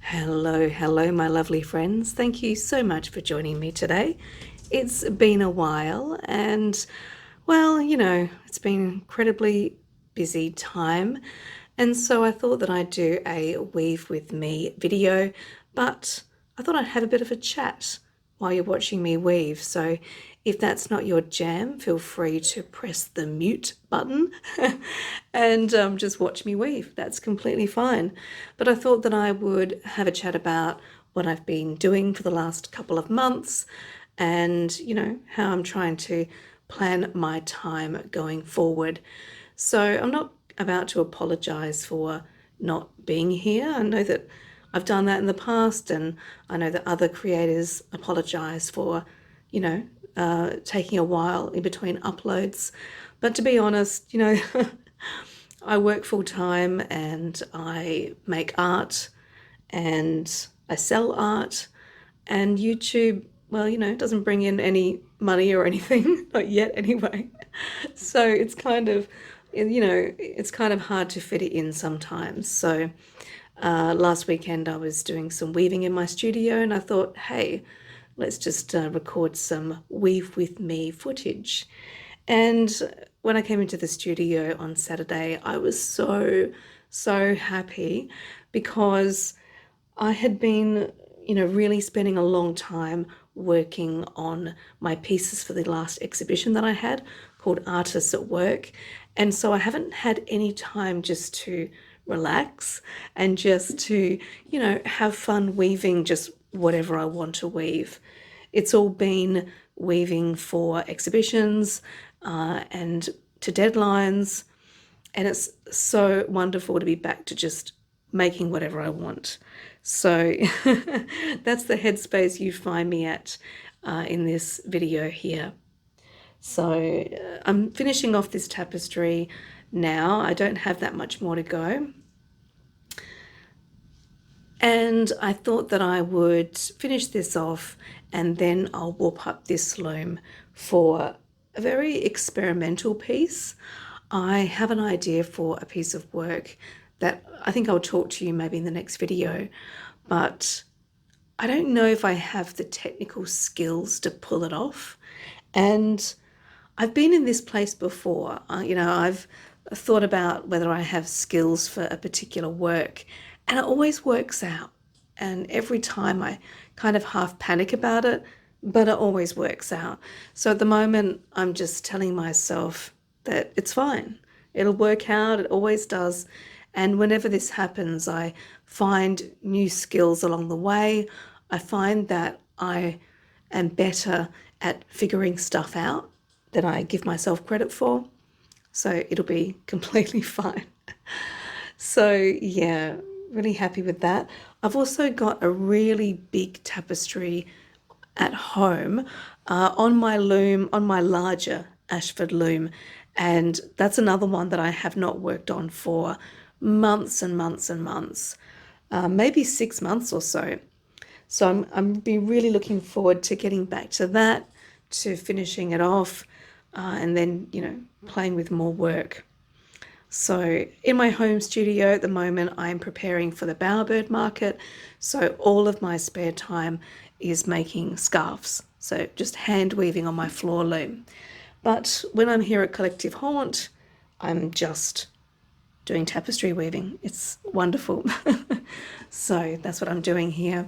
Hello, my lovely friends. Thank you so much for joining me today. It's been a while, and well, it's been an incredibly busy time. And so I thought that I'd do a Weave with Me video, but I thought I'd have a bit of a chat while you're watching me weave. So if that's not your jam, feel free to press the mute button and just watch me weave. That's completely fine. But I thought that I would have a chat about what I've been doing for the last couple of months and, how I'm trying to plan my time going forward. So I'm not about to apologize for not being here. I know that I've done that in the past, and I know that other creators apologize for, taking a while in between uploads. But to be honest, I work full time and I make art and I sell art, and YouTube, well, doesn't bring in any money or anything, not yet anyway. So it's kind of hard to fit it in sometimes. So last weekend I was doing some weaving in my studio and I thought, hey, let's just record some Weave with Me footage. And when I came into the studio on Saturday, I was so happy because I had been, really spending a long time working on my pieces for the last exhibition that I had called Artists at Work. And so I haven't had any time just to relax and just to, have fun weaving just whatever I want to weave. It's all been weaving for exhibitions and to deadlines. And it's so wonderful to be back to just making whatever I want. So that's the headspace you find me at in this video here. So I'm finishing off this tapestry now. I don't have that much more to go. And I thought that I would finish this off and then I'll warp up this loom for a very experimental piece. I have an idea for a piece of work that I think I'll talk to you maybe in the next video, but I don't know if I have the technical skills to pull it off. And I've been in this place before. I've thought about whether I have skills for a particular work, and it always works out. And every time I kind of half panic about it, but it always works out. So at the moment, I'm just telling myself that it's fine. It'll work out. It always does. And whenever this happens, I find new skills along the way. I find that I am better at figuring stuff out than I give myself credit for. So it'll be completely fine. So yeah, really happy with that. I've also got a really big tapestry at home on my loom, on my larger Ashford loom. And that's another one that I have not worked on for months and months and months, maybe 6 months or so. So I'm be really looking forward to getting back to that, to finishing it off, and then, playing with more work. So in my home studio at the moment, I'm preparing for the bowerbird market. So all of my spare time is making scarves. So just hand weaving on my floor loom. But when I'm here at Collective Haunt, I'm just doing tapestry weaving. It's wonderful. So that's what I'm doing here.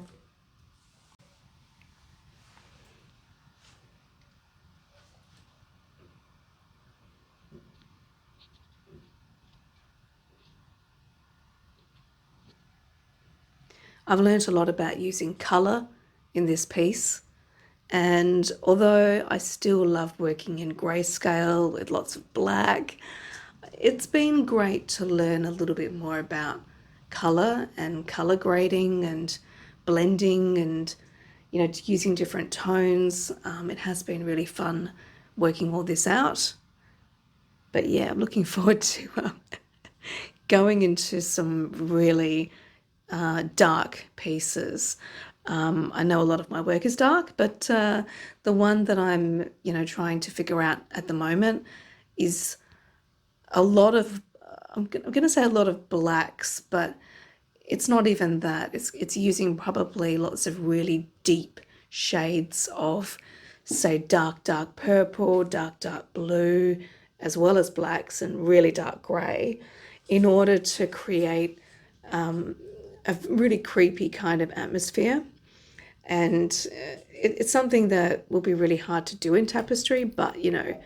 I've learnt a lot about using colour in this piece, and although I still love working in grayscale with lots of black, it's been great to learn a little bit more about colour and colour grading and blending and, using different tones. It has been really fun working all this out. But yeah, I'm looking forward to going into some really dark pieces. I know a lot of my work is dark, but the one that I'm, trying to figure out at the moment is a lot of, I'm going to say a lot of blacks, but it's not even that. It's using probably lots of really deep shades of, say, dark purple, dark blue, as well as blacks and really dark grey, in order to create a really creepy kind of atmosphere. And it's something that will be really hard to do in tapestry, but you know,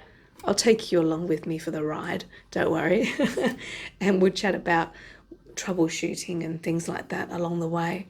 I'll take you along with me for the ride, don't worry. And we'll chat about troubleshooting and things like that along the way.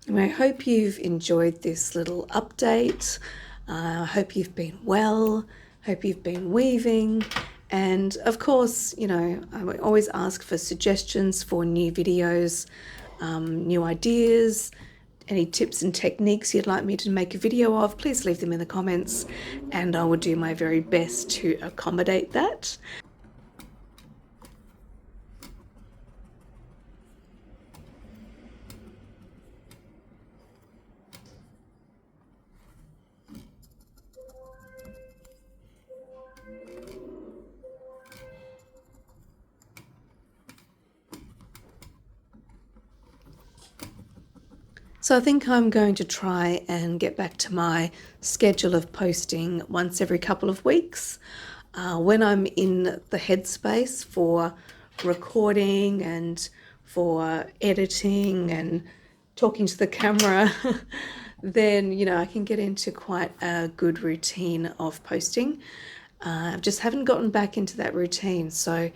And I hope you've enjoyed this little update. I hope you've been well, hope you've been weaving. And of course, you know, I always ask for suggestions for new videos, new ideas, any tips and techniques you'd like me to make a video of. Please leave them in the comments and I will do my very best to accommodate that. So I think I'm going to try and get back to my schedule of posting once every couple of weeks. When I'm in the headspace for recording and for editing and talking to the camera, then, you know, I can get into quite a good routine of posting. I just haven't gotten back into that routine. So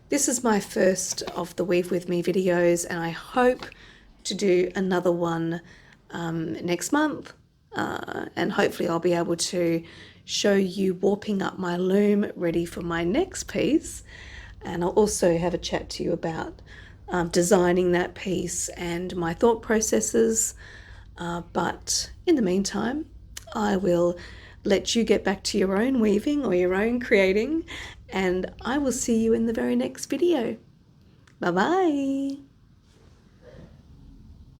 this is my first of the Weave With Me videos, and I hope to do another one next month, and hopefully I'll be able to show you warping up my loom ready for my next piece, and I'll also have a chat to you about designing that piece and my thought processes, but in the meantime I will let you get back to your own weaving or your own creating, and I will see you in the very next video. Bye bye.